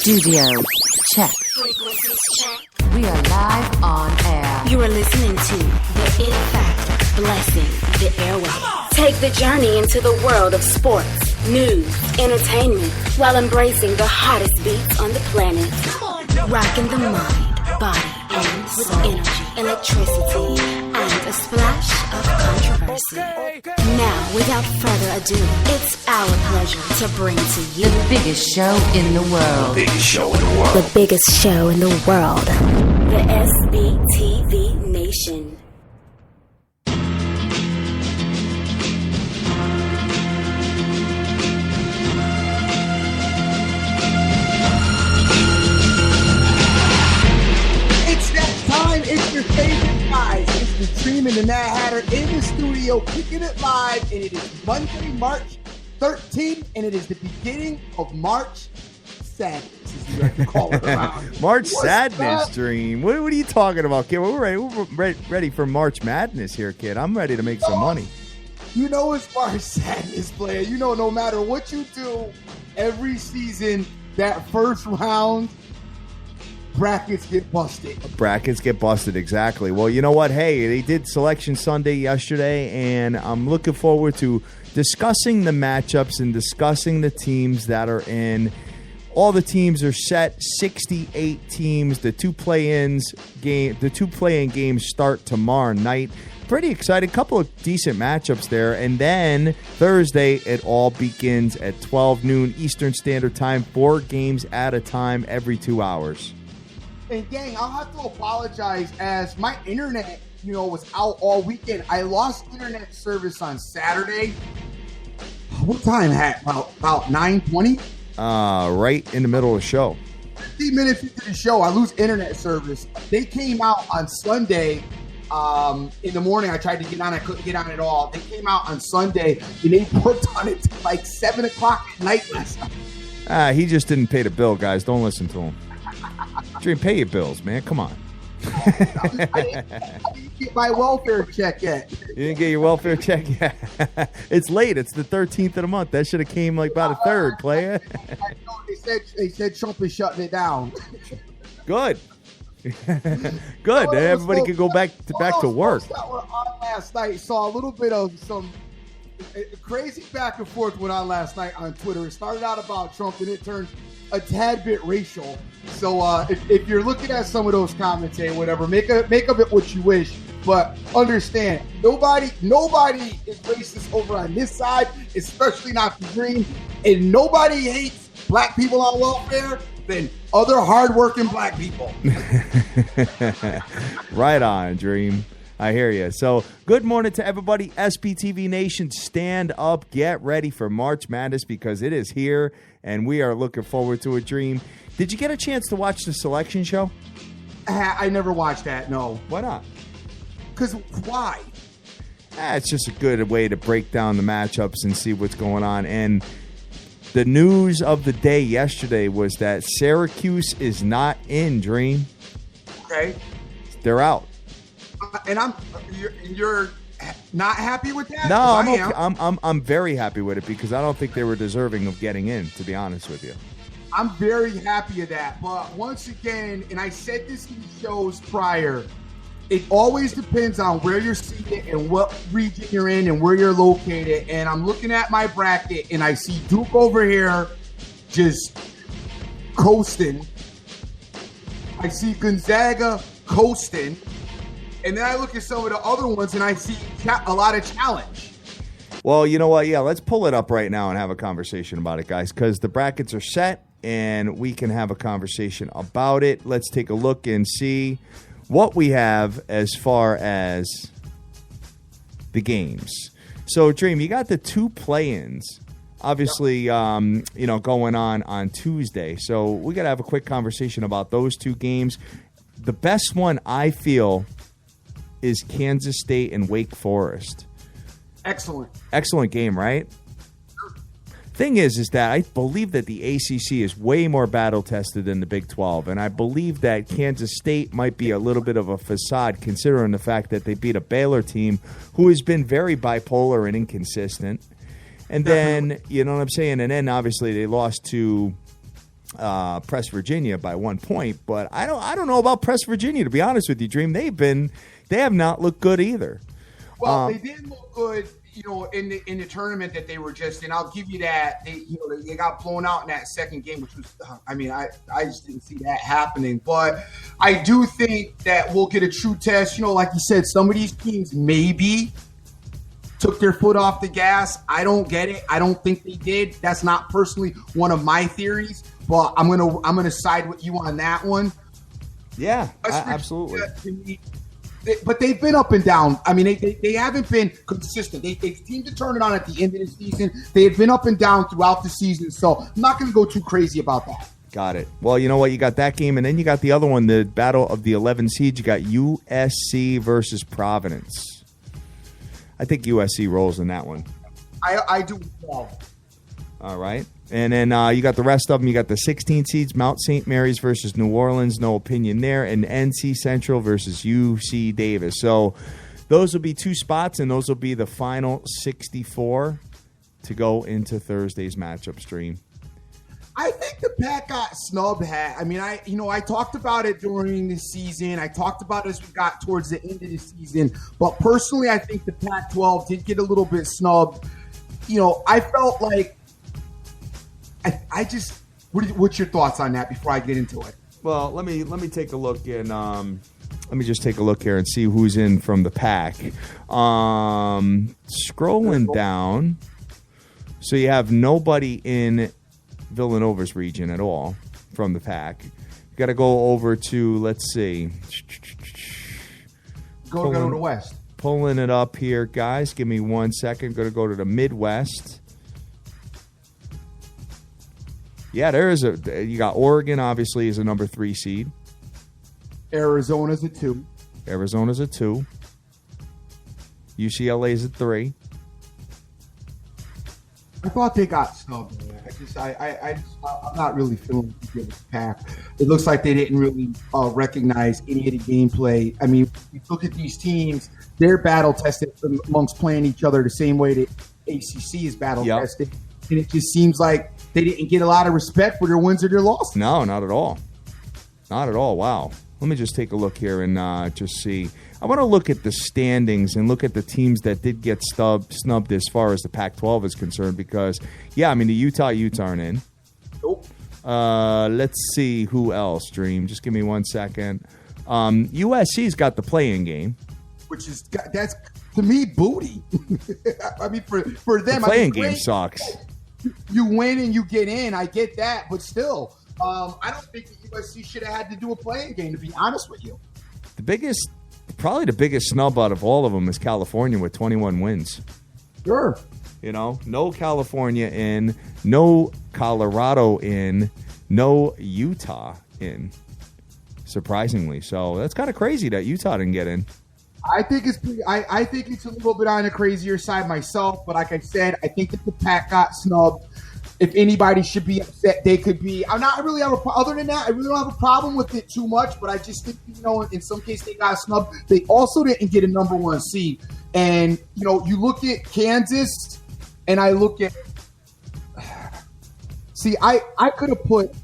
Studio check. Frequencies check. We are live on air. You are listening to The It Factor, blessing the airwaves. Take the journey into the world of sports, news, entertainment, while embracing the hottest beats on the planet. Rocking the mind, body, and with energy, electricity, and a splash of controversy. Now, without further ado, it's our pleasure to bring to you The biggest show in the world. the biggest show in the world, the SBTV Nation. It's that time. It's your favorite guys. It's the Dream and the Mad Hatter in the studio, kicking it live, and it is Monday, March 13th, and it is the beginning of March Sadness, as we like to call it around. March What's Sadness, up? Dream. What are you talking about, kid? We're ready for March Madness here, kid. I'm ready to make some money. You know it's March Sadness, player. You know no matter what you do, every season, that first round, brackets get busted. Brackets get busted, exactly. Well, you know what? Hey, they did Selection Sunday yesterday, and I'm looking forward to discussing the matchups and discussing the teams that are in. All the teams are set, 68 teams. The two play-in games start tomorrow night. Pretty excited. Couple of decent matchups there. And then Thursday, it all begins at 12 noon Eastern Standard Time. 4 games at a time every 2 hours. And gang, I'll have to apologize as my internet, was out all weekend. I lost internet service on Saturday. What time had about 9:20? Right in the middle of the show. 15 minutes into the show, I lose internet service. They came out on Sunday in the morning. I tried to get on. I couldn't get on at all. They came out on Sunday, and they worked on it till like 7 o'clock at night last night. He just didn't pay the bill, guys. Don't listen to him. Dream, pay your bills, man. Come on. I didn't get my welfare check yet. You didn't get your welfare check yet? It's late. It's the 13th of the month. That should have came like about a third, player. I know, they said Trump is shutting it down. Good. Good. Everybody could go back to work. That were on last night. Saw a little bit of some crazy back and forth went on last night on Twitter. It started out about Trump, and it turned a tad bit racial. So if you're looking at some of those comments, hey, whatever, make of it what you wish. But understand, nobody is racist over on this side, especially not the Green. And nobody hates black people on welfare than other hardworking black people. Right on, Dream. I hear you. So, good morning to everybody. SBTV Nation, stand up. Get ready for March Madness because it is here, and we are looking forward to a Dream. Did you get a chance to watch the selection show? I never watched that, no. Why not? Because why? It's just a good way to break down the matchups and see what's going on. And the news of the day yesterday was that Syracuse is not in, Dream. Okay. They're out. And you're not happy with that? No, I'm very happy with it because I don't think they were deserving of getting in, to be honest with you. I'm very happy of that. But once again, and I said this in shows prior, it always depends on where you're seated and what region you're in and where you're located. And I'm looking at my bracket and I see Duke over here just coasting. I see Gonzaga coasting. And then I look at some of the other ones and I see a lot of challenge. Well, you know what? Yeah, let's pull it up right now and have a conversation about it, guys, because the brackets are set and we can have a conversation about it. Let's take a look and see what we have as far as the games. So, Dream, you got the two play-ins, obviously, going on Tuesday. So we got to have a quick conversation about those two games. The best one, I feel, is Kansas State and Wake Forest. Excellent game, right? Thing is that I believe that the ACC is way more battle-tested than the Big 12, and I believe that Kansas State might be a little bit of a facade considering the fact that they beat a Baylor team who has been very bipolar and inconsistent. And then, you know what I'm saying? And then, obviously, they lost to press Virginia by 1 point, but I don't know about press Virginia, to be honest with you, Dream. They have not looked good either. Well, they didn't look good, in the tournament that they were just in. I'll give you that. They got blown out in that second game, which was, I just didn't see that happening. But I do think that we'll get a true test. Like you said, some of these teams maybe took their foot off the gas. I don't get it. I don't think they did. That's not personally one of my theories, but I'm gonna side with you on that one. Yeah, absolutely. But they've been up and down. I mean, they haven't been consistent. They seem to turn it on at the end of the season. They have been up and down throughout the season, so I'm not going to go too crazy about that. Got it. Well, you know what? You got that game, and then you got the other one, the battle of the 11 seeds. You got USC versus Providence. I think USC rolls in that one. I do. Well. All right. And then you got the rest of them. You got the 16 seeds, Mount St. Mary's versus New Orleans. No opinion there. And NC Central versus UC Davis. So those will be 2 spots, and those will be the final 64 to go into Thursday's matchup stream. I think the Pac got snubbed. I talked about it during the season. I talked about it as we got towards the end of the season. But personally, I think the Pac-12 did get a little bit snubbed. I felt like what's your thoughts on that before I get into it? Well, let me take a look and let me just take a look here and see who's in from the Pac. Scrolling down, so you have nobody in Villanova's region at all from the Pac. You got to go over to, let's see. Go to the West. Pulling it up here, guys. Give me 1 second. Going to go to the Midwest. Yeah, you got Oregon, obviously, is a number 3 seed. Arizona's a 2. Arizona's a 2. UCLA's a 3. I thought they got snubbed. I'm not really feeling good with the Pac. It looks like they didn't really recognize any of the gameplay. I mean, you look at these teams, they're battle tested amongst playing each other the same way that ACC is battle tested. And it just seems like they didn't get a lot of respect for their wins or their losses. No, not at all. Not at all. Wow. Let me just take a look here and just see. I want to look at the standings and look at the teams that did get snubbed as far as the Pac-12 is concerned because, the Utah Utes aren't in. Nope. Let's see who else, Dream. Just give me 1 second. USC's got the play-in game. That's, to me, booty. I mean, for them. The play-in game sucks. You win and you get in. I get that, but still, I don't think the USC should have had to do a play-in game, to be honest with you. Probably the biggest snub out of all of them is California with 21 wins. Sure. No California in, no Colorado in, no Utah in, surprisingly. So that's kind of crazy that Utah didn't get in. I think it's a little bit on the crazier side myself, but like I said, I think that the Pac got snubbed. If anybody should be upset, they could be. I'm not really other than that, I really don't have a problem with it too much, but I just think, in some case they got snubbed. They also didn't get a number 1 seed. And, you look at Kansas and I look at see, I could have put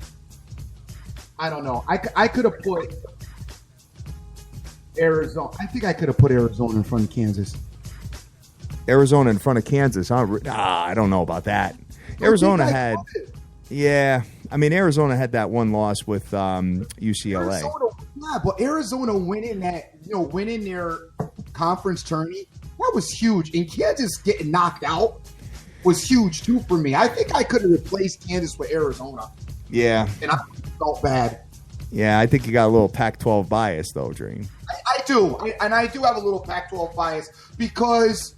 I don't know. I could have put Arizona. I think I could have put Arizona in front of Kansas. Arizona in front of Kansas. I don't know about that. Arizona had that one loss with UCLA. But Arizona winning their conference tourney, that was huge. And Kansas getting knocked out was huge too for me. I think I could have replaced Kansas with Arizona. Yeah. And I felt bad. Yeah, I think you got a little Pac-12 bias though, Dream. I do. And I do have a little Pac-12 bias because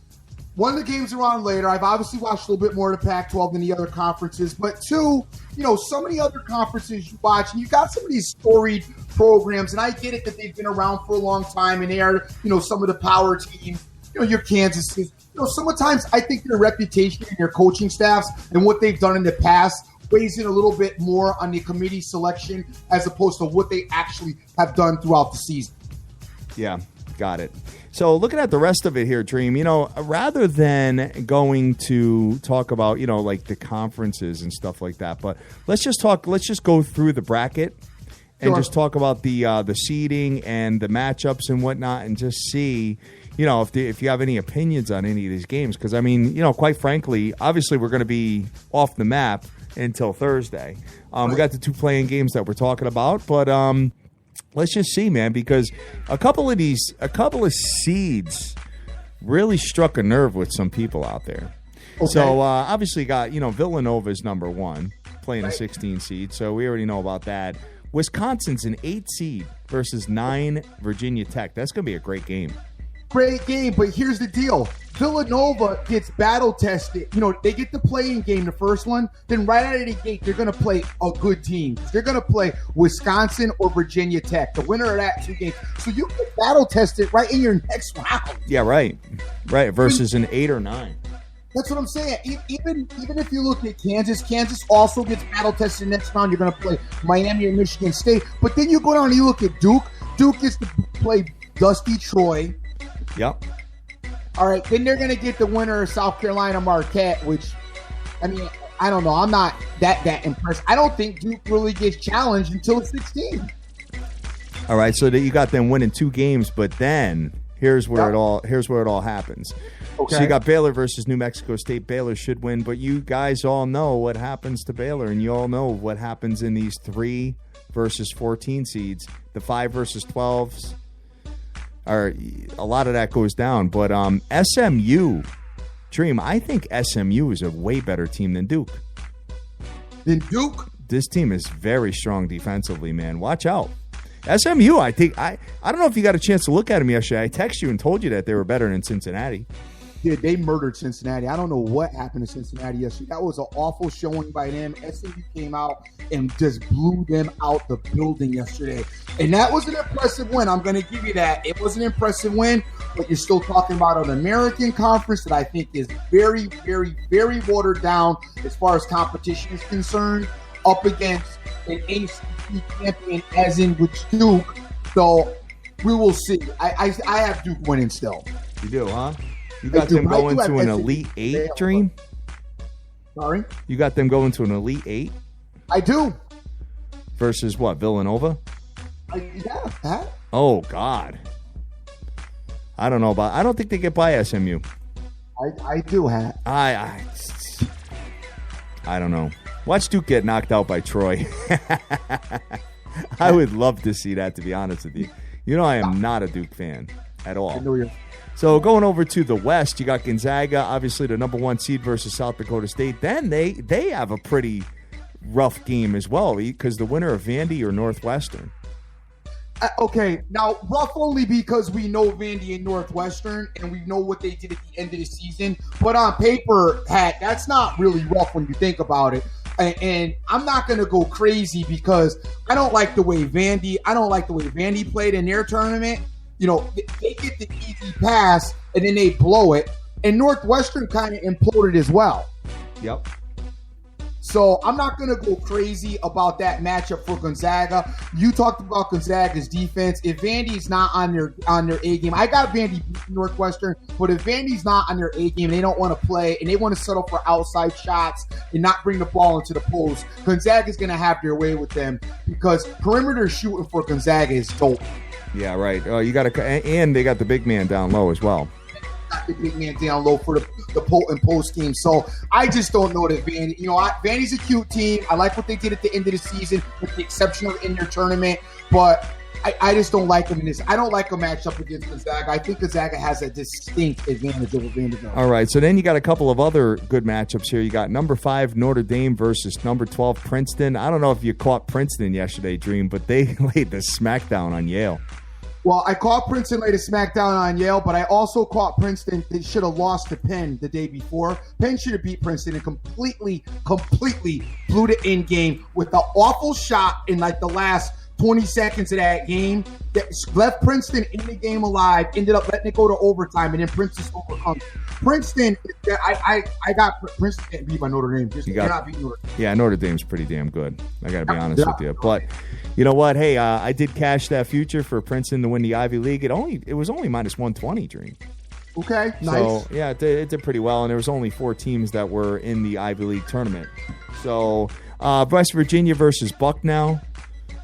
one of the games are on later. I've obviously watched a little bit more of the Pac-12 than the other conferences. But two, some of the other conferences you watch, and you got some of these storied programs, and I get it that they've been around for a long time, and they are, some of the power teams, your Kansas. Sometimes I think their reputation and their coaching staffs and what they've done in the past weighs in a little bit more on the committee selection as opposed to what they actually have done throughout the season. Yeah. Got it. So looking at the rest of it here, Dream, rather than going to talk about, like the conferences and stuff like that, but let's just go through the bracket and just talk about the seeding and the matchups and whatnot, and just see, if you have any opinions on any of these games. Because, quite frankly, obviously we're going to be off the map until Thursday. We got the 2 playing games that we're talking about, but let's just see, man, because a couple of seeds really struck a nerve with some people out there. Okay. So obviously got, Villanova's number 1 playing a 16 seed, so we already know about that. Wisconsin's an 8 seed versus 9 Virginia Tech. That's going to be a great game. Great game, but here's the deal. Villanova gets battle tested. They get the playing game, the first one. Then right out of the gate, they're going to play a good team. They're going to play Wisconsin or Virginia Tech, the winner of that 2 games. So you get battle tested right in your next round. Yeah, right. Right, versus an 8 or 9. That's what I'm saying. Even if you look at Kansas also gets battle tested next round. You're going to play Miami or Michigan State. But then you go down and you look at Duke. Duke gets to play Dusty Troy. Yep. All right, then they're going to get the winner of South Carolina Marquette, which, I don't know. I'm not that impressed. I don't think Duke really gets challenged until 16. All right, so that you got them winning 2 games, but then here's where it all happens. Okay. So you got Baylor versus New Mexico State. Baylor should win, but you guys all know what happens to Baylor, and you all know what happens in these 3 versus 14 seeds, the 5 versus 12s. A lot of that goes down, but SMU, Dream, I think SMU is a way better team than Duke. Than Duke? This team is very strong defensively, man. Watch out. SMU, I think, I don't know if you got a chance to look at them yesterday. I texted you and told you that they were better than Cincinnati. Yeah, they murdered Cincinnati. I don't know what happened to Cincinnati yesterday. That was an awful showing by them. SMU came out and just blew them out the building yesterday. And that was an impressive win. I'm going to give you that. It was an impressive win, but you're still talking about an American conference that I think is very, very, very watered down as far as competition is concerned, up against an ACC champion as in which Duke. So we will see. I have Duke winning still. You do, huh? You got them going to an Elite 8, Dream? Sorry? You got them going to an Elite 8? I do. Versus what, Villanova? Yeah. Oh, God. I don't know about... I don't think they get by SMU. I do, Hat. I don't know. Watch Duke get knocked out by Troy. I would love to see that, to be honest with you. I am not a Duke fan at all. I know you're... So going over to the West, you got Gonzaga, obviously the number 1 seed versus South Dakota State. Then they have a pretty rough game as well, because the winner of Vandy or Northwestern. Okay, now rough only because we know Vandy and Northwestern, and we know what they did at the end of the season. But on paper, Hat, that's not really rough when you think about it. And I'm not going to go crazy because I don't like the way Vandy played in their tournament. They get the easy pass, and then they blow it. And Northwestern kind of imploded as well. Yep. So I'm not going to go crazy about that matchup for Gonzaga. You talked about Gonzaga's defense. If Vandy's not on their A game, I got Vandy beating Northwestern, but if Vandy's not on their A game, they don't want to play, and they want to settle for outside shots and not bring the ball into the post, Gonzaga's going to have their way with them because perimeter shooting for Gonzaga is dope. Yeah, right. You got and they got the big man down low as well. Got the big man down low for the post team. So I just don't know that Vandy. Vandy's a cute team. I like what they did at the end of the season, with the exception of in their tournament. But I just don't like them in this. I don't like a matchup against Gonzaga. I think Gonzaga has a distinct advantage over Vanderbilt. All right. So then you got a couple of other good matchups here. You got number 5 Notre Dame versus number 12 Princeton. I don't know if you caught Princeton yesterday, Dream, but they laid the smackdown on Yale. Well, I caught Princeton laid a smackdown on Yale, but I also caught Princeton. They should have lost to Penn the day before. Penn should have beat Princeton and completely blew the end game with the awful shot in like the last 20 seconds of that game that left Princeton in the game alive, ended up letting it go to overtime, and then Princeton overcomes. Princeton, I got Princeton getting beat by Notre Dame. They're not beating Notre Dame. Yeah, Notre Dame's pretty damn good. I got to be honest with you. But you know what? Hey, I did cash that future for Princeton to win the Ivy League. It was only minus 120, Dream. Okay, nice. So, yeah, it did pretty well, and there was only 4 teams that were in the Ivy League tournament. So, West Virginia versus Bucknell.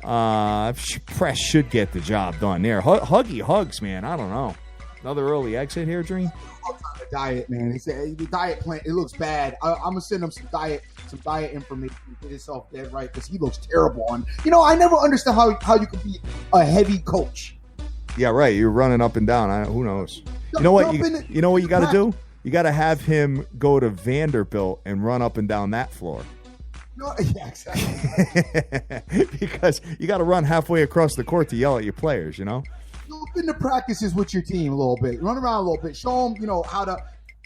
Press should get the job done there. Huggy Hugs, man. I don't know. Another early exit here, Dream? The diet, man. He said the diet plan. It looks bad. I'm gonna send him some diet information to get himself dead right because he looks terrible. I never understand how you could be a heavy coach. Yeah, right. You're running up and down. Who knows? You know what? You know what you got to do? You got to have him go to Vanderbilt and run up and down that floor. No, yeah, exactly. Because you got to run halfway across the court to yell at your players. Jump into practices with your team a little bit. Run around a little bit. Show them, how to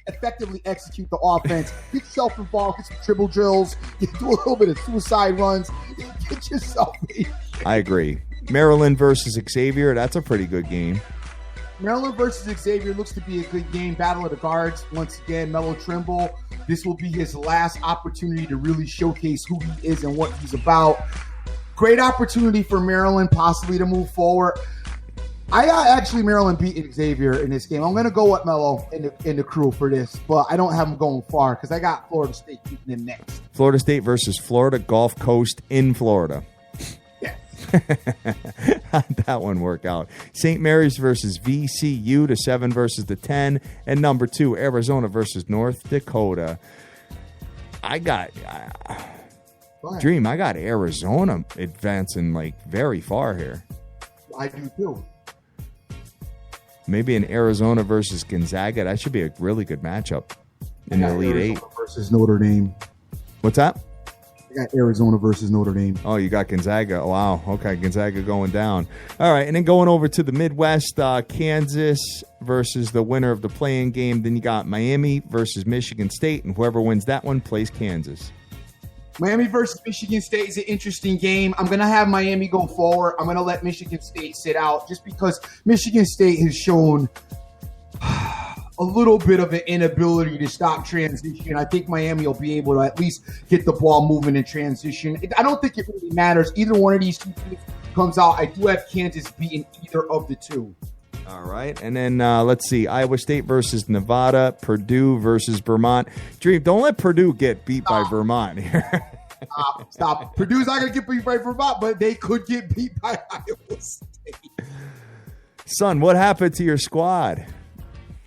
effectively execute the offense. Get yourself involved. Get some dribble drills. Do a little bit of suicide runs. Get yourself. I agree. Maryland versus Xavier. That's a pretty good game. Maryland versus Xavier looks to be a good game. Battle of the guards. Once again, Melo Trimble. This will be his last opportunity to really showcase who he is and what he's about. Great opportunity for Maryland possibly to move forward. I got actually Maryland beating Xavier in this game. I'm going to go with Melo in the crew for this, but I don't have him going far because I got Florida State beating him next. Florida State versus Florida Gulf Coast in Florida. Yeah. How'd that one work out? St. Mary's versus VCU to 7 versus the 10. And number 2, Arizona versus North Dakota. I got Arizona advancing very far here. I do too. Maybe an Arizona versus Gonzaga. That should be a really good matchup in the Elite Arizona 8. Versus Notre Dame. What's that? I got Arizona versus Notre Dame. Oh, you got Gonzaga. Wow. Okay, Gonzaga going down. All right, and then going over to the Midwest, Kansas versus the winner of the play-in game. Then you got Miami versus Michigan State, and whoever wins that one plays Kansas. Miami versus Michigan State is an interesting game. I'm going to have Miami go forward. I'm going to let Michigan State sit out just because Michigan State has shown a little bit of an inability to stop transition. I think Miami will be able to at least get the ball moving in transition. I don't think it really matters. Either one of these two teams comes out. I do have Kansas beating either of the two. All right. And then let's see. Iowa State versus Nevada. Purdue versus Vermont. Dream, don't let Purdue get beat by Vermont here. Stop. Purdue's not going to get beat by Vermont, but they could get beat by Iowa State. Son, what happened to your squad?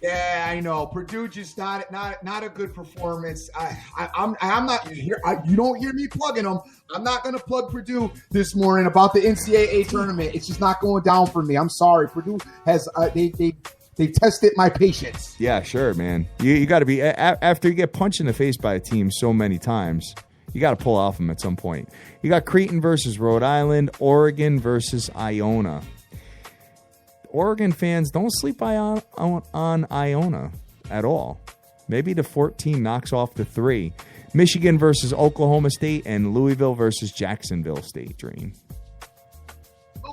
Yeah, I know. Purdue just not a good performance. I'm not here. You don't hear me plugging them. I'm not going to plug Purdue this morning about the NCAA tournament. It's just not going down for me. I'm sorry. Purdue has they tested my patience. Yeah, sure, man. You got to be after you get punched in the face by a team so many times. You got to pull off them at some point. You got Creighton versus Rhode Island, Oregon versus Iona. Oregon fans, don't sleep on Iona at all. Maybe the 14 knocks off the 3. Michigan versus Oklahoma State and Louisville versus Jacksonville State. Dream.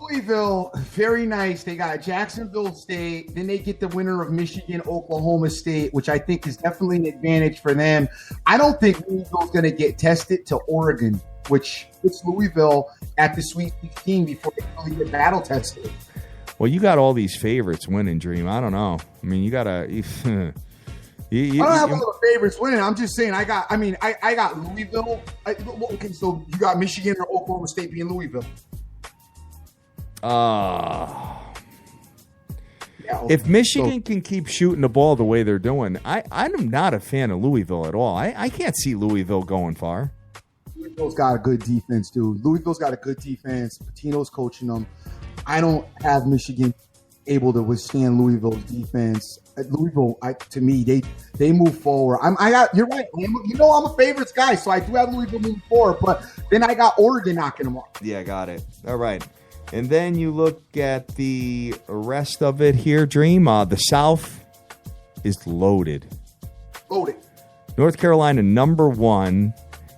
Louisville, very nice. They got Jacksonville State. Then they get the winner of Michigan, Oklahoma State, which I think is definitely an advantage for them. I don't think Louisville's going to get tested to Oregon, which puts Louisville at the Sweet 16 before they really get battle tested. Well, you got all these favorites winning, Dream. I don't know. I mean, you got to. I don't have all the favorites winning. I'm just saying. I got Louisville. Okay, so you got Michigan or Oklahoma State being Louisville. If Michigan can keep shooting the ball the way they're doing, I'm not a fan of Louisville at all. I can't see Louisville going far. Louisville's got a good defense, dude. Louisville's got a good defense. Patino's coaching them. I don't have Michigan able to withstand Louisville's defense. Louisville, to me, they move forward. You're right. I'm a favorites guy, so I do have Louisville moving forward. But then I got Oregon knocking them off. Yeah, got it. All right. And then you look at the rest of it here, Dream. The South is loaded. Loaded. North Carolina, number 1,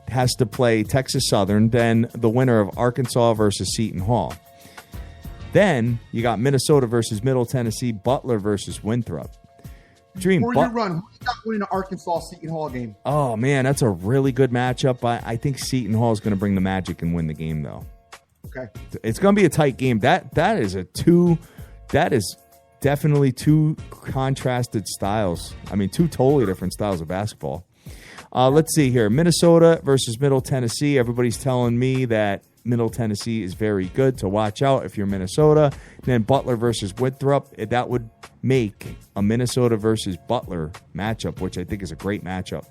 has to play Texas Southern, then the winner of Arkansas versus Seton Hall. Then you got Minnesota versus Middle Tennessee, Butler versus Winthrop. Dream. Before you run, who's got winning the Arkansas Seton Hall game? Oh man, that's a really good matchup. I think Seton Hall is going to bring the magic and win the game, though. Okay, it's going to be a tight game. That is definitely two contrasted styles. I mean, two totally different styles of basketball. Let's see here. Minnesota versus Middle Tennessee. Everybody's telling me that Middle Tennessee is very good, to watch out if you're Minnesota. And then Butler versus Winthrop. That would make a Minnesota versus Butler matchup, which I think is a great matchup.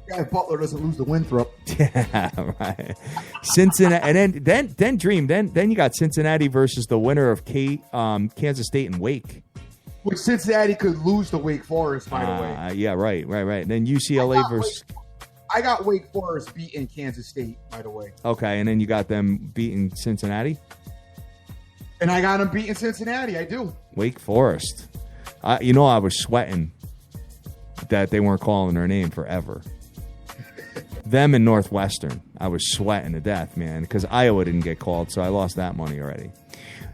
Yeah, if Butler doesn't lose to Winthrop. Yeah, right. Cincinnati, and then Dream. Then you got Cincinnati versus the winner of Kansas State and Wake. Which Cincinnati could lose to Wake Forest, by the way. Yeah, right. And then UCLA versus... I got Wake Forest beating Kansas State, by the way. Okay, and then you got them beating Cincinnati? And I got them beating Cincinnati, I do. Wake Forest. I was sweating that they weren't calling their name forever. Them and Northwestern. I was sweating to death, man, because Iowa didn't get called, so I lost that money already.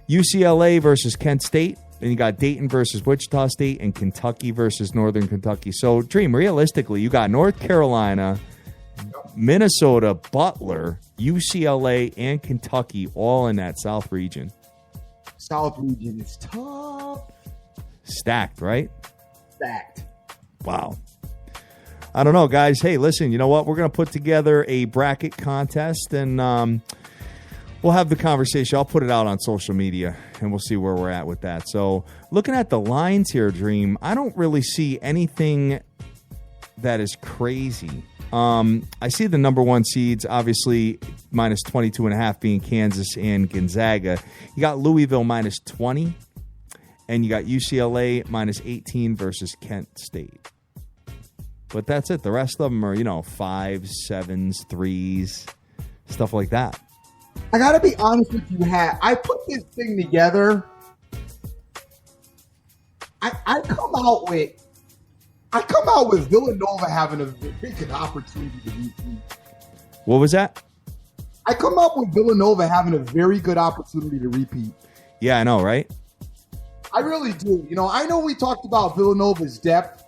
UCLA versus Kent State. Then you got Dayton versus Wichita State and Kentucky versus Northern Kentucky. So, Dream, realistically, you got North Carolina, Minnesota, Butler, UCLA, and Kentucky all in that South region. South region is tough. Stacked, right? Stacked. Wow. I don't know, guys. Hey, listen, you know what? We're going to put together a bracket contest, and we'll have the conversation. I'll put it out on social media, and we'll see where we're at with that. So looking at the lines here, Dream, I don't really see anything that is crazy. I see the number one seeds, obviously, minus 22.5 being Kansas and Gonzaga. You got Louisville minus 20, and you got UCLA minus 18 versus Kent State. But that's it. The rest of them are, 5s, 7s, 3s, stuff like that. I got to be honest with you, I put this thing together. I come out with Villanova having a very good opportunity to repeat. What was that? I come out with Villanova having a very good opportunity to repeat. Yeah, I know, right? I really do. I know we talked about Villanova's depth,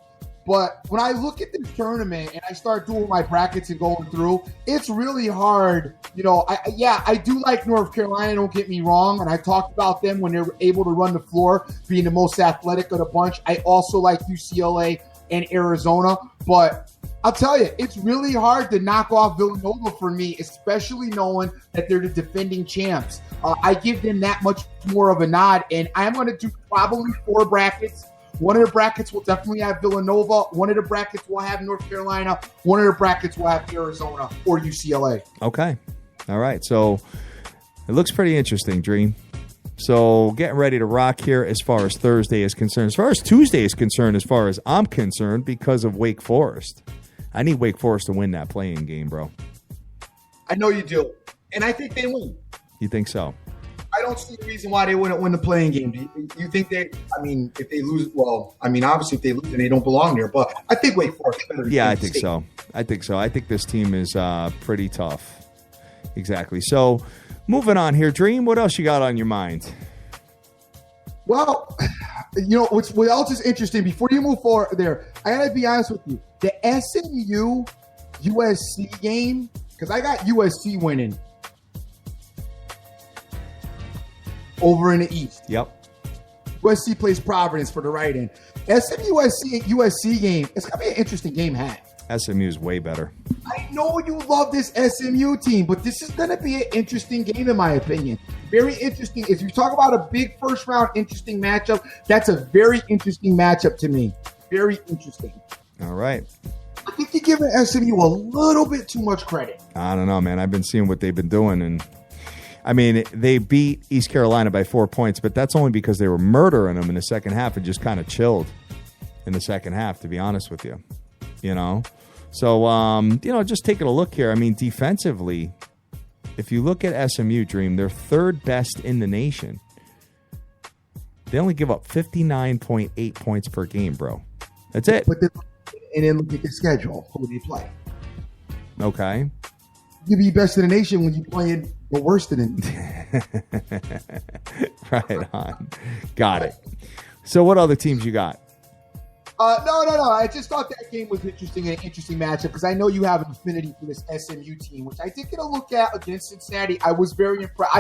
but when I look at this tournament and I start doing my brackets and going through, it's really hard. I do like North Carolina, don't get me wrong, and I talked about them when they're able to run the floor, being the most athletic of the bunch. I also like UCLA and Arizona, but I'll tell you, it's really hard to knock off Villanova for me, especially knowing that they're the defending champs. I give them that much more of a nod, and I'm going to do probably 4 brackets. One of the brackets will definitely have Villanova. One of the brackets will have North Carolina. One of the brackets will have Arizona or UCLA. Okay. All right. So it looks pretty interesting, Dream. So getting ready to rock here as far as Thursday is concerned. As far as Tuesday is concerned, as far as I'm concerned, because of Wake Forest. I need Wake Forest to win that playing game, bro. I know you do. And I think they win. You think so? I don't see a reason why they wouldn't win the playing game. You think if they lose, obviously if they lose, then they don't belong there. But I think Wake Forest is better than I think so. I think this team is pretty tough. Exactly. So moving on here, Dream, what else you got on your mind? Well, what else is interesting, before you move forward there, I got to be honest with you. The SMU USC game, because I got USC winning over in the East. Yep. USC plays Providence for the right end. SMU USC game, it's going to be an interesting game, SMU is way better. I know you love this SMU team, but this is going to be an interesting game, in my opinion. Very interesting. If you talk about a big first round interesting matchup, that's a very interesting matchup to me. Very interesting. All right. I think you're giving SMU a little bit too much credit. I don't know, man. I've been seeing what they've been doing, and they beat East Carolina by 4 points, but that's only because they were murdering them in the second half and just kind of chilled in the second half, to be honest with you. So, just taking a look here. Defensively, if you look at SMU, Dream, they're third best in the nation. They only give up 59.8 points per game, bro. That's it. And then look at the schedule. Who they play? Okay. You be best in the nation when you playing the worst in it. Right on. Got it. So what other teams you got? No. I just thought that game was interesting, an interesting matchup, because I know you have an affinity for this SMU team, which I did get a look at against Cincinnati. I was very impressed.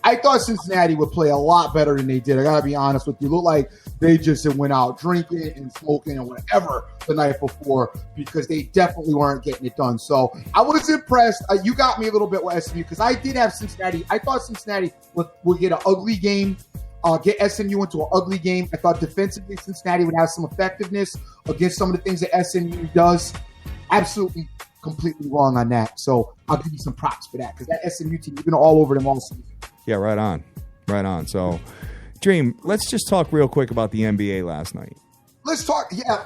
I thought Cincinnati would play a lot better than they did. I got to be honest with you. It looked like they just went out drinking and smoking and whatever the night before, because they definitely weren't getting it done. So I was impressed. You got me a little bit with SMU, because I did have Cincinnati. I thought Cincinnati would get an ugly game. Get SMU into an ugly game. I thought defensively Cincinnati would have some effectiveness against some of the things that SMU does. Absolutely, completely wrong on that. So I'll give you some props for that, because that SMU team, you've been all over them all season. Yeah, right on. So, Dream, let's just talk real quick about the NBA last night. Let's talk. Yeah,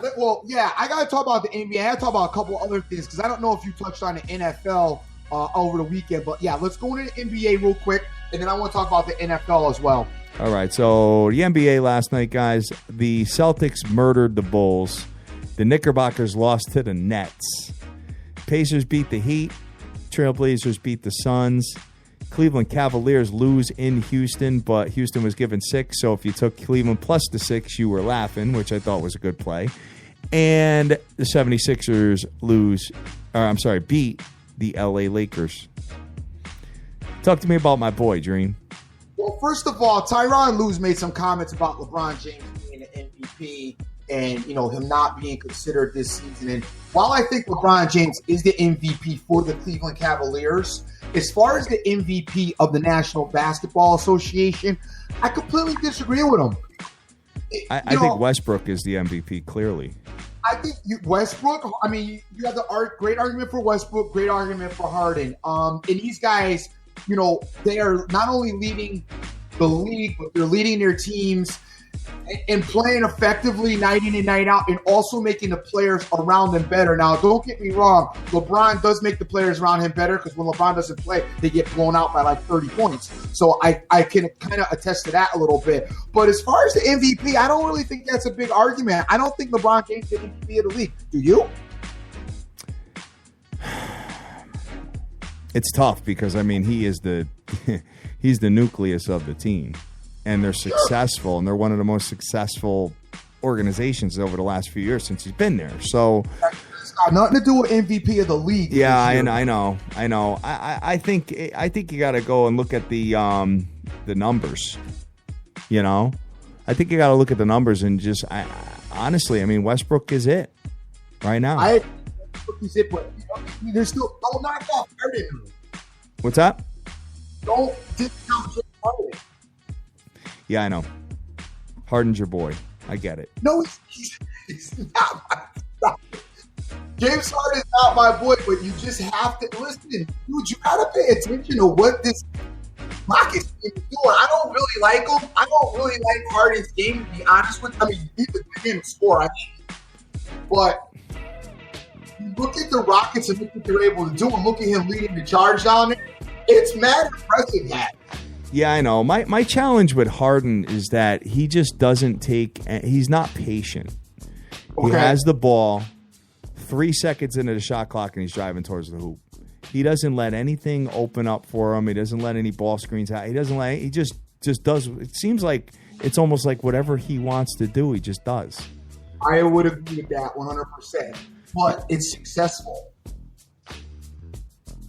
I got to talk about the NBA. I got to talk about a couple other things, because I don't know if you touched on the NFL over the weekend. But, yeah, let's go into the NBA real quick, and then I want to talk about the NFL as well. All right, so the NBA last night, guys, the Celtics murdered the Bulls. The Knickerbockers lost to the Nets. Pacers beat the Heat. Trailblazers beat the Suns. Cleveland Cavaliers lose in Houston, but Houston was given 6, so if you took Cleveland plus the 6, you were laughing, which I thought was a good play. And the 76ers beat the LA Lakers. Talk to me about my boy, Dream. Well, first of all, Tyronn Lue made some comments about LeBron James being an MVP and, him not being considered this season. And while I think LeBron James is the MVP for the Cleveland Cavaliers, as far as the MVP of the National Basketball Association, I completely disagree with him. I think Westbrook is the MVP, clearly. I think Westbrook, you have the great argument for Westbrook, great argument for Harden. And these guys, they are not only leading the league, but they're leading their teams and playing effectively night in and night out, and also making the players around them better. Now, don't get me wrong. LeBron does make the players around him better, because when LeBron doesn't play, they get blown out by like 30 points. So I can kind of attest to that a little bit. But as far as the MVP, I don't really think that's a big argument. I don't think LeBron James is the MVP of the league. Do you? It's tough because, he is he's the nucleus of the team, and they're successful, and they're one of the most successful organizations over the last few years since he's been there. So it's got nothing to do with MVP of the league. Yeah, I know. I think you got to go and look at the numbers. I think you got to look at the numbers and just honestly, Westbrook is it right now. Westbrook is it, but there's still don't knock off Harden. What's that? Don't discount James Harden. Yeah, I know. Harden's your boy. I get it. No, he's not my boy. James Harden's not my boy, but you just have to listen. Dude, you gotta pay attention to what this Rockets is doing. I don't really like him. I don't really like Harden's game, to be honest with you. He's a good game scorer, but you look at the Rockets and look what they're able to do, and look at him leading the charge down there. It's mad impressive, that. Yeah, I know. My challenge with Harden is that he just doesn't he's not patient. Okay. He has the ball 3 seconds into the shot clock, and he's driving towards the hoop. He doesn't let anything open up for him. He doesn't let any ball screens out. He just does. It seems like it's almost like whatever he wants to do, he just does. I would agree with that 100%. But it's successful.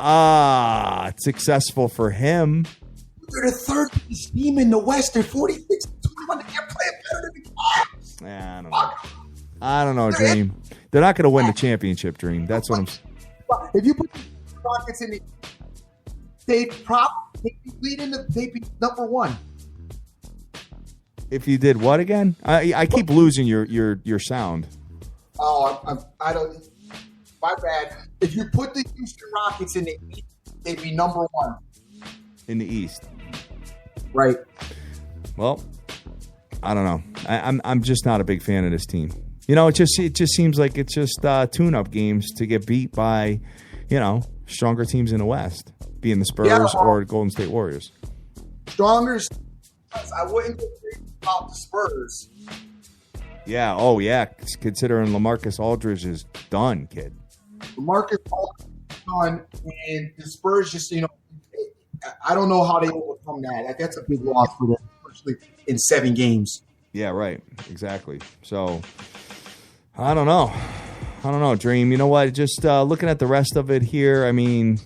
It's successful for him. They're the third best team in the West. They're 46-21. They can't play better than the Cavs. Yeah, I don't know, Dream. They're not going to win the championship, Dream. That's what I'm saying. If you put the Rockets in they'd be number one. If you did what again? I keep losing your sound. Oh, I don't. My bad. If you put the Houston Rockets in the East, they'd be number one. In the East. Right. Well, I don't know. I'm just not a big fan of this team. It just seems like it's just tune-up games to get beat by, stronger teams in the West, being the Spurs or Golden State Warriors. Stronger. I wouldn't get crazy about the Spurs. Yeah. Oh, yeah. Considering LaMarcus Aldridge is done, kid. LaMarcus Aldridge is done, and the Spurs just, I don't know how they overcome that. That's a big loss for them, especially in 7 games. Yeah, right. Exactly. So, I don't know. Dream. You know what? Just looking at the rest of it here, I mean,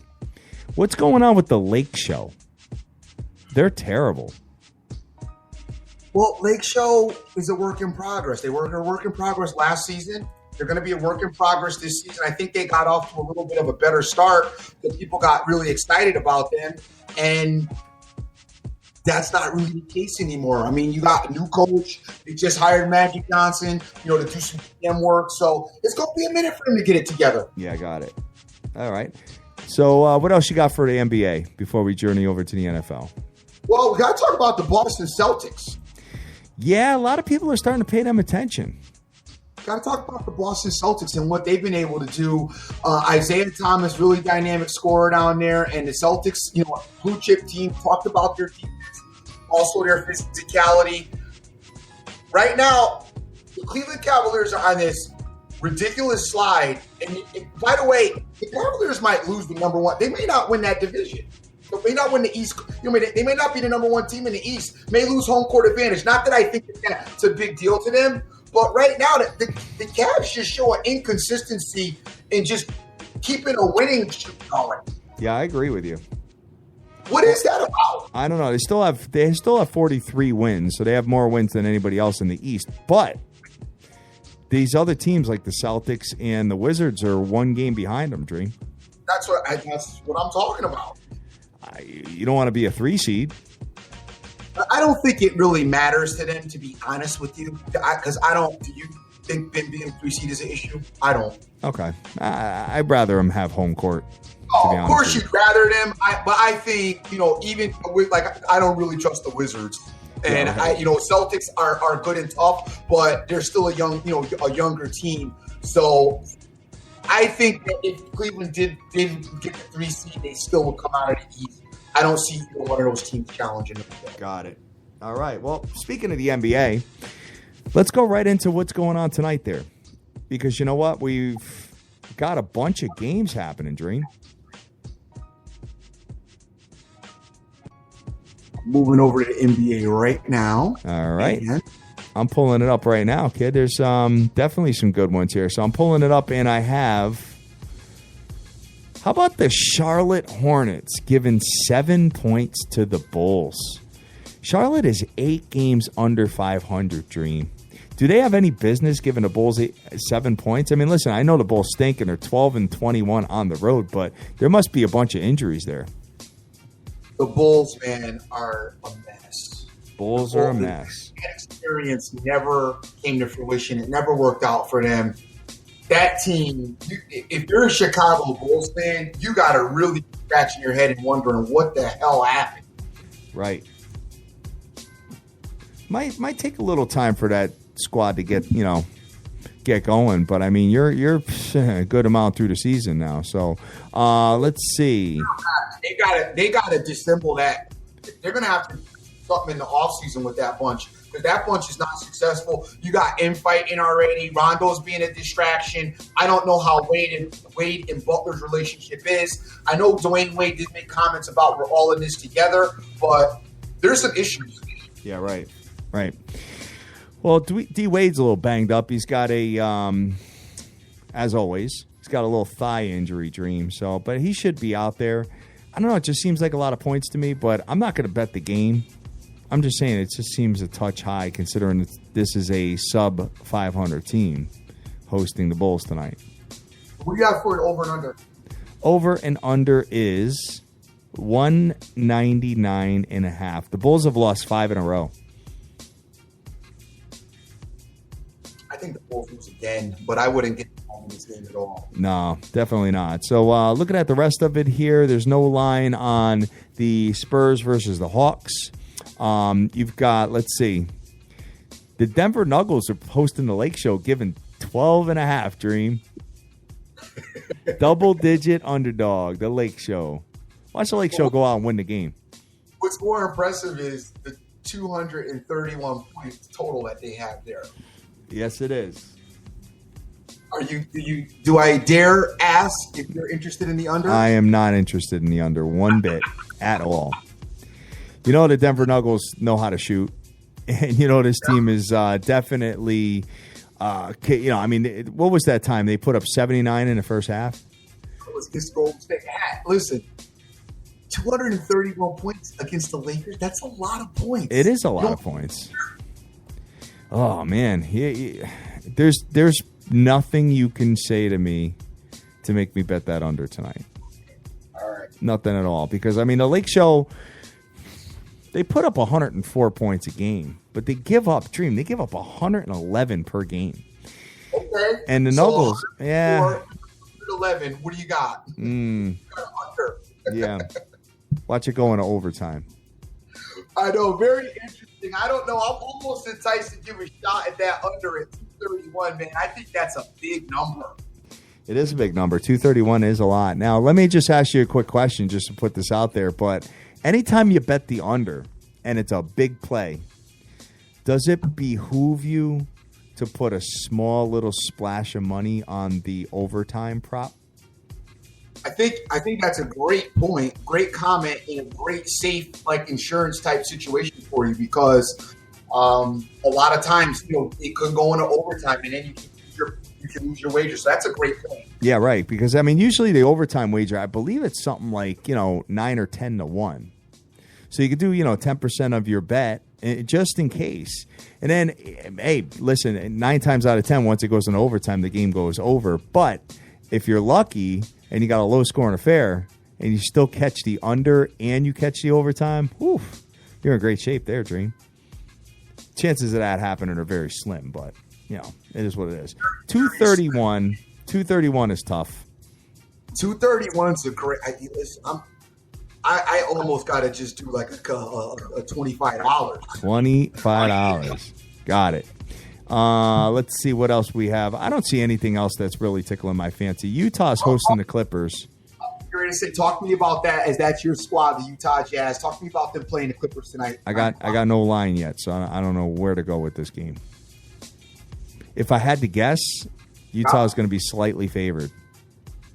what's going on with the Lake Show? They're terrible. Well, Lake Show is a work in progress. They were a work in progress last season. They're going to be a work in progress this season. I think they got off to a little bit of a better start. That people got really excited about them. And that's not really the case anymore. I mean, you got a new coach. They just hired Magic Johnson, to do some GM work. So it's going to be a minute for him to get it together. Yeah, I got it. All right. So what else you got for the NBA before we journey over to the NFL? Well, we got to talk about the Boston Celtics. Yeah, a lot of people are starting to pay them attention. Got to talk about the Boston Celtics and what they've been able to do. Isaiah Thomas, really dynamic scorer down there. And the Celtics, blue chip team, talked about their defense, also their physicality. Right now, the Cleveland Cavaliers are on this ridiculous slide. And by the way, the Cavaliers might lose the number one. They may not win that division. They may not win the East. They may not be the number one team in the East. May lose home court advantage. Not that I think that's a big deal to them. But right now, the Cavs just show an inconsistency in just keeping a winning streak going. Yeah, I agree with you. What is that about? I don't know. They still have 43 wins, so they have more wins than anybody else in the East. But these other teams like the Celtics and the Wizards are one game behind them, Dream. That's what I'm talking about. You don't want to be a 3 seed. I don't think it really matters to them, to be honest with you, because I don't. Do you think them being 3 seed is an issue? I don't. Okay, I'd rather them have home court. Oh, of course you'd rather them, but I think even with I don't really trust the Wizards, and Celtics are good and tough, but they're still a younger team. So I think that if Cleveland did get the 3 seed, they still would come out of the East. I don't see one of those teams challenging them. Got it. All right. Well, speaking of the NBA, let's go right into what's going on tonight there. Because you know what? We've got a bunch of games happening, Dream. Moving over to the NBA right now. All right. I'm pulling it up right now, kid. There's definitely some good ones here. So I'm pulling it up, and I have... How about the Charlotte Hornets giving 7 points to the Bulls? Charlotte is 8 games under 500, Dream. Do they have any business giving the Bulls 7 points? I mean, listen, I know the Bulls stink and they're 12-21 on the road, but there must be a bunch of injuries there. The Bulls, man, are a mess. Bulls are a mess. Experience never came to fruition. It never worked out for them. That team, if you're a Chicago Bulls fan, you got to really be scratching your head and wondering what the hell happened. Right. Might take a little time for that squad to get going, but I mean you're a good amount through the season now. So let's see. They gotta disassemble that. They're gonna have to do something in the offseason with that bunch. Because that bunch is not successful. You got infighting already. Rondo's being a distraction. I don't know how Wade and Butler's relationship is. I know Dwayne Wade did make comments about we're all in this together, but there's some issues. Yeah, right. Well, D Wade's a little banged up. He's got as always, he's got a little thigh injury, Dream. So, but he should be out there. I don't know. It just seems like a lot of points to me, but I'm not going to bet the game. I'm just saying it just seems a touch high considering this is a sub-500 team hosting the Bulls tonight. What do you got for it, over and under? Over and under is 199.5. The Bulls have lost 5 in a row. I think the Bulls lose again, but I wouldn't get involved in this game at all. No, definitely not. So looking at the rest of it here, there's no line on the Spurs versus the Hawks. You've got, let's see, the Denver Nuggets are hosting the Lake Show, giving 12.5, Dream. Double-digit underdog, the Lake Show. Watch the Lake Show go out and win the game. What's more impressive is the 231 points total that they have there. Yes, it is. Do I dare ask if you're interested in the under? I am not interested in the under one bit at all. You know, the Denver Nuggets know how to shoot. And, you know, this team is definitely, what was that time? They put up 79 in the first half? It was this Golden State. Listen, 231 points against the Lakers, that's a lot of points. It is a lot of points. Oh, man. There's nothing you can say to me to make me bet that under tonight. All right. Nothing at all. Because, I mean, the Lake Show, they put up 104 points a game, but they give up 111 per game. Okay. And the Nuggets, yeah. 111, what do you got? You got under. Yeah. Watch it go into overtime. I know, very interesting. I don't know. I'm almost enticed to give a shot at that under at 231, man. I think that's a big number. It is a big number. 231 is a lot. Now, let me just ask you a quick question just to put this out there. But anytime you bet the under and it's a big play, does it behoove you to put a small little splash of money on the overtime prop? I think that's a great point, great comment, and a great safe insurance type situation for you because a lot of times it could go into overtime and then you can lose your wager. So that's a great point. Yeah, right. Because I mean, usually the overtime wager, I believe it's something like 9 or 10 to 1. So you could do 10% of your bet just in case. And then, hey, listen, 9 times out of 10, once it goes into overtime, the game goes over. But if you're lucky and you got a low scoring affair and you still catch the under and you catch the overtime, you're in great shape there, Dream. Chances of that happening are very slim, but, it is what it is. 231 is tough. 231 is a great I almost got to just do like a $25. $25. Got it. Let's see what else we have. I don't see anything else that's really tickling my fancy. Utah's hosting the Clippers. You're going to say, talk to me about that as that's your squad, the Utah Jazz. Talk to me about them playing the Clippers tonight. I got no line yet, so I don't know where to go with this game. If I had to guess, Utah is going to be slightly favored.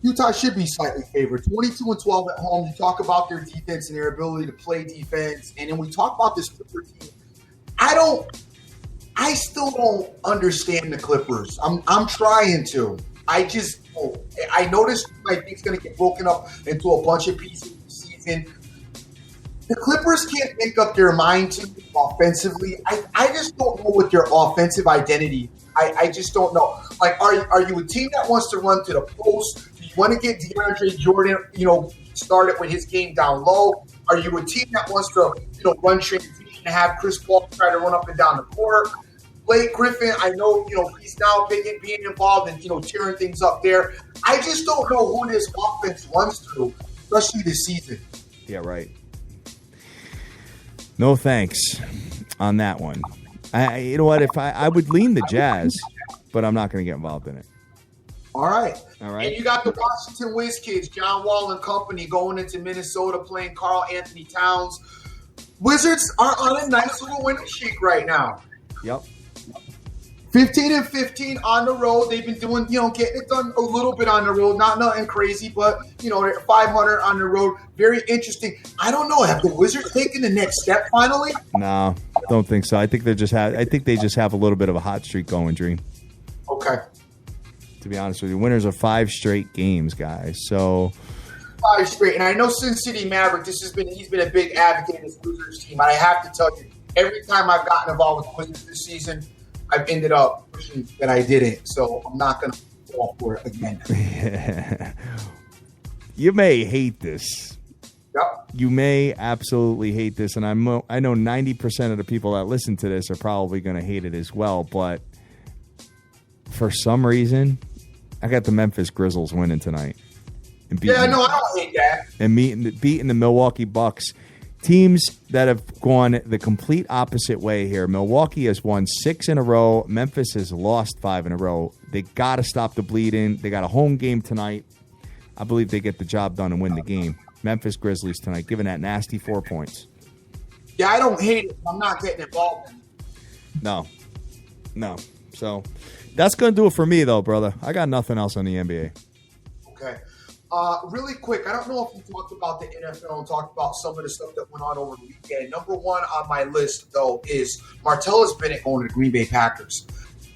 Utah should be slightly favored. 22-12 at home. You talk about their defense and their ability to play defense, and then we talk about this Clippers team. I still don't understand the Clippers. I'm trying to. I noticed my thing's going to get broken up into a bunch of pieces this season. The Clippers can't make up their mind to offensively. I just don't know what their offensive identity. I just don't know. Are you a team that wants to run to the post? Do you want to get DeAndre Jordan, started with his game down low? Are you a team that wants to, run transition and have Chris Paul try to run up and down the court? Blake Griffin, I know, he's now being involved and, tearing things up there. I just don't know who this offense runs through, especially this season. Yeah, right. No thanks on that one. You know what? If I would lean the Jazz, but I'm not going to get involved in it. All right. And you got the Washington Wiz kids, John Wall and company, going into Minnesota playing Karl Anthony Towns. Wizards are on a nice little winning streak right now. Yep. 15-15 on the road. They've been doing, getting it done a little bit on the road. Not nothing crazy, but, they're 500 on the road. Very interesting. I don't know. Have the Wizards taken the next step finally? No, don't think so. I think they just have a little bit of a hot streak going, Dream. Okay. To be honest with you, winners of 5 straight games, guys. So 5 straight. And I know Sin City Maverick, he's been a big advocate of this Wizards team. And I have to tell you, every time I've gotten involved with the Wizards this season, I've ended up wishing that I didn't, so I'm not going to fall for it again. You may hate this. Yep. You may absolutely hate this, and I know 90% of the people that listen to this are probably going to hate it as well, but for some reason, I got the Memphis Grizzlies winning tonight. I don't hate that. And beating the Milwaukee Bucks. Teams that have gone the complete opposite way here. Milwaukee has won 6 in a row. Memphis has lost 5 in a row. They got to stop the bleeding. They got a home game tonight. I believe they get the job done and win the game. Memphis Grizzlies tonight, giving that nasty 4 points. Yeah, I don't hate it. I'm not getting involved in it. No. So, That's going to do it for me, though, brother. I got nothing else on the NBA. Okay. Really quick, I don't know if we talked about the NFL and talked about some of the stuff that went on over the weekend. Number one on my list, though, is Martellus Bennett going to the Green Bay Packers.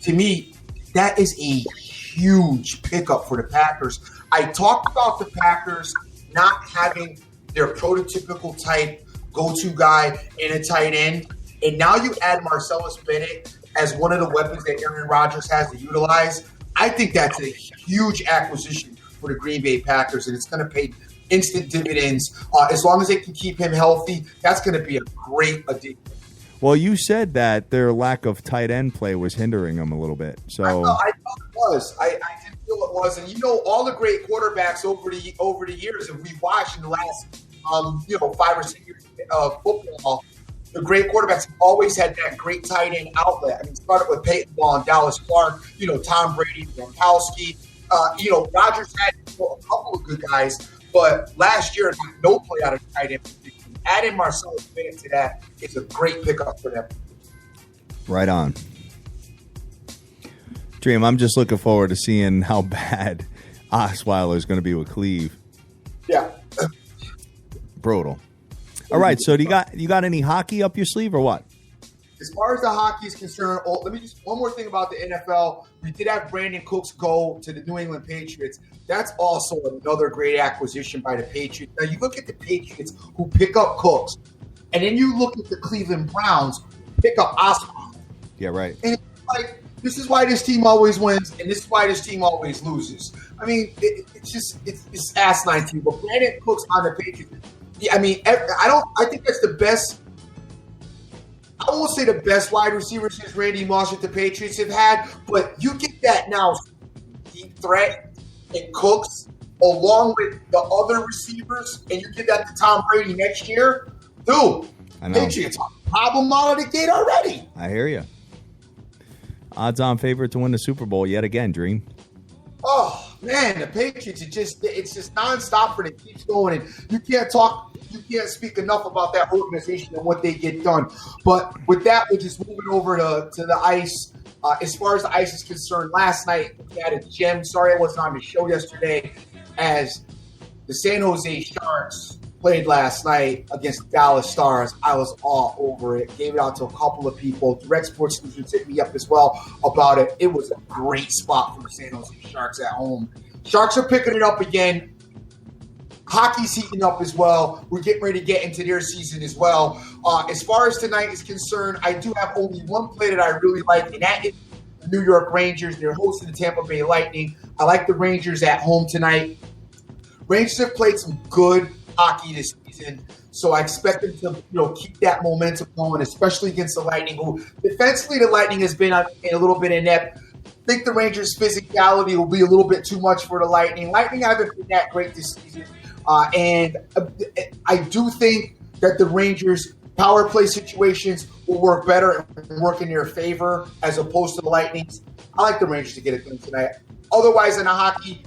To me, that is a huge pickup for the Packers. I talked about the Packers not having their prototypical type go-to guy in a tight end, and now you add Martellus Bennett as one of the weapons that Aaron Rodgers has to utilize. I think that's a huge acquisition for the Green Bay Packers, and it's going to pay instant dividends. As long as they can keep him healthy, that's going to be a great addition. Well, you said that their lack of tight end play was hindering them a little bit. So I thought it was. I did feel it was. And, all the great quarterbacks over the years that we watched in the last, 5 or 6 years of football, the great quarterbacks have always had that great tight end outlet. I mean, started with Peyton Ball, Dallas Clark, Tom Brady, Gronkowski. Rodgers had a couple of good guys, but last year got no play out of tight end. Adding Marcellus Bennett to that is a great pickup for them. Right on. Dream, I'm just looking forward to seeing how bad Osweiler is going to be with Cleve. Yeah. Brutal. All right, so do you got any hockey up your sleeve or what? As far as the hockey is concerned, let me just one more thing about the NFL. We did have Brandon Cooks go to the New England Patriots. That's also another great acquisition by the Patriots. Now, you look at the Patriots who pick up Cooks, and then you look at the Cleveland Browns who pick up Osweiler. Yeah, right. And it's like, this is why this team always wins, and this is why this team always loses. I mean, it's asinine to you. But Brandon Cooks on the Patriots, I mean, I think that's the best. I won't say the best wide receiver since Randy Moss that the Patriots have had, but you get that now deep threat and Cooks along with the other receivers, and you get that to Tom Brady next year. Dude, Patriots are a problem out of the gate already. I hear you. Odds-on favorite to win the Super Bowl yet again, Dream. Oh, man, the Patriots, it's just nonstop for them. It keeps going, and you can't speak enough about that organization and what they get done. But with that, we're just moving over to the ice. As far as the ice is concerned, last night we had a gem. Sorry I wasn't on the show yesterday, as the San Jose Sharks played last night against the Dallas Stars. I was all over it. Gave it out to a couple of people. Direct Sports Solutions hit me up as well about it. It was a great spot for the San Jose Sharks at home. Sharks are picking it up again. Hockey's heating up as well. We're getting ready to get into their season as well. As far as tonight is concerned, I do have only one play that I really like, and that is the New York Rangers. They're hosting the Tampa Bay Lightning. I like the Rangers at home tonight. Rangers have played some good hockey this season, so I expect them to keep that momentum going, especially against the Lightning, who defensively the Lightning has been in a little bit inept. I think the Rangers' physicality will be a little bit too much for the Lightning. Lightning haven't been that great this season. And I do think that the Rangers' power play situations will work better and work in their favor as opposed to the Lightning's. I like the Rangers to get it done tonight. Otherwise, in the hockey,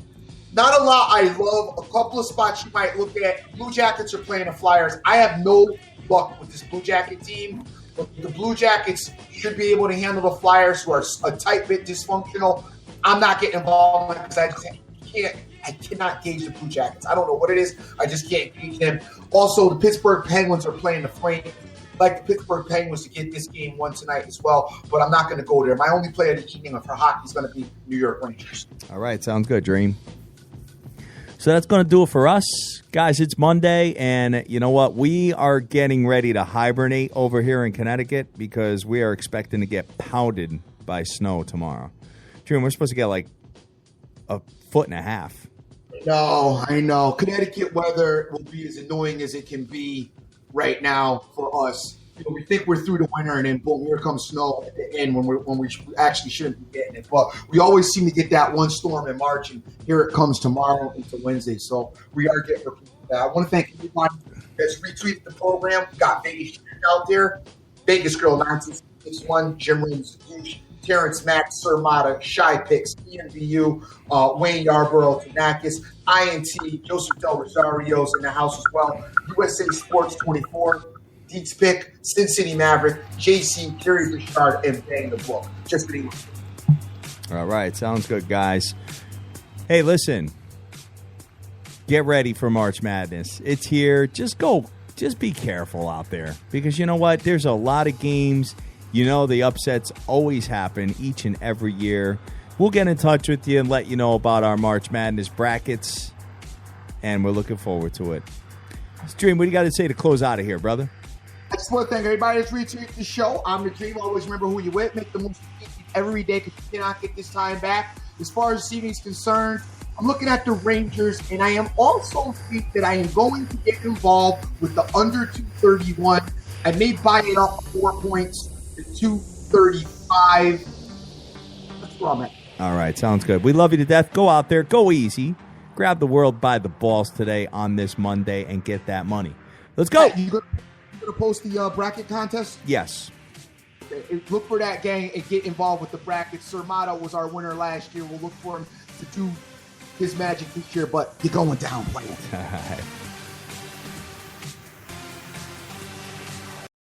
not a lot I love. A couple of spots you might look at. Blue Jackets are playing the Flyers. I have no luck with this Blue Jacket team. But the Blue Jackets should be able to handle the Flyers, who are a tight bit dysfunctional. I'm not getting involved because I cannot gauge the Blue Jackets. I don't know what it is. I just can't gauge them. Also, the Pittsburgh Penguins are playing the Flames. I'd like the Pittsburgh Penguins to get this game won tonight as well, but I'm not going to go there. My only play of the evening for hockey is going to be New York Rangers. All right, sounds good, Dream. So that's going to do it for us. Guys, it's Monday, and you know what? We are getting ready to hibernate over here in Connecticut because we are expecting to get pounded by snow tomorrow. Dream, we're supposed to get like a foot and a half. No, I know. Connecticut weather will be as annoying as it can be right now for us. We think we're through the winter, and then boom, here comes snow at the end when we actually shouldn't be getting it. But we always seem to get that one storm in March, and here it comes tomorrow into Wednesday. So we are getting prepared for that. I want to thank everyone that's retweeted the program. We got Vegas out there. Vegas Girl 1961, Jim Reams, Terrence Mack, Sir Mata, Shy Picks, EMBU, Wayne Yarborough, Tanakis, INT, Joseph Del Rosario's in the house as well, USA Sports 24, Deeks Pick, Sin City Maverick, JC, Kerry Richard, and Bang the Book. Just getting All right. Sounds good, guys. Hey, listen. Get ready for March Madness. It's here. Just be careful out there. Because you know what? There's a lot of games. You know the upsets always happen each and every year. We'll get in touch with you and let you know about our March Madness brackets. And we're looking forward to it. Dream, what do you got to say to close out of here, brother? I just want to thank everybody that's retweeted the show. I'm the Dream. Always remember who you're with. Make the most every day because you cannot get this time back. As far as seeding is concerned, I'm looking at the Rangers, and I am also think that I am going to get involved with the under 231. I may buy it up 4 points to 235. That's where I'm at. All right, sounds good. We love you to death. Go out there. Go easy. Grab the world by the balls today on this Monday and get that money. Let's go. You going to post the bracket contest? Yes. Look for that, gang, and get involved with the brackets. Sir Motto was our winner last year. We'll look for him to do his magic this year, but you're going down, playing.